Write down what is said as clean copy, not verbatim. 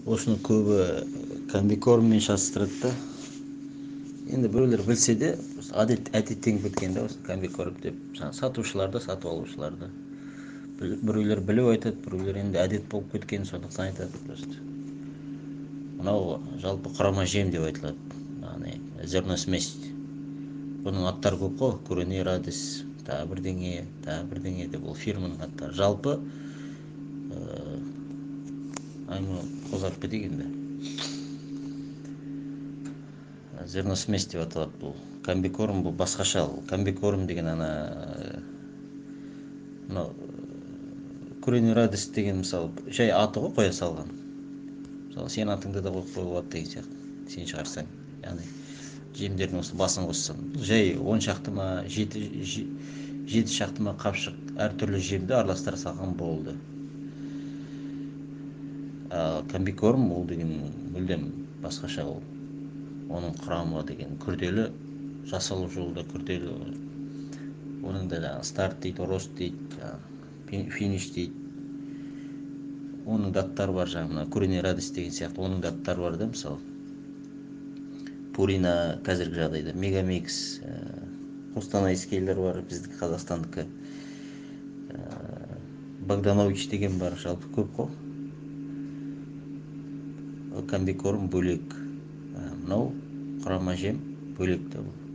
Осыны көбі комбикорммен шатастырады да. Енді біреулер білсе де әдеттеніп кеткен да осы комбикорм деп, сатушылар да, сатып алушылар да. Біреулер біліп айтады, біреулер енді әдет болып кеткен, сондықтан айтады просто. Мынау жалпы құрама жем деп айтылады. Яғни зерносмесь. Бұның аттары көп қой, Куриный радисть, тағы бірдеңе деп, ол фирманың аттары. Жалпы қозғап кетейік енді. Зерносмесь деп аталады бұл. Комбикорм бұл басқаша. Комбикорм деген Куриный радисть деген мысалы жай аты ғой, қоя салған. Мысалы сен атыңды да қойып қоюға болады деген сияқты. Сен шығарсаң, яғни жемдердің осы басын қоссаң. Жай 10 шақты ма, 7 шақты ма қапшық әртүрлі жемді араластыра салған болды. Комбикорм ол деген мүлдем басқаша ол. Оның құрамы деген күрделі, жасалу жолы да күрделі. Оның да старт дейді, рост дейді, финиш дейді. Оның да аттары бар, жаңағы Куриный радисть деген сияқты, оның да аттары бар да, мысалы. Пурина қазіргі жағдайда, Мегамикс, Қостанайскийлер бар, біздікі Қазақстандікі. Богданович деген бар, жалпы көп қой. Комбикорм бөлек, мынау құрама жем бөлек те бұл.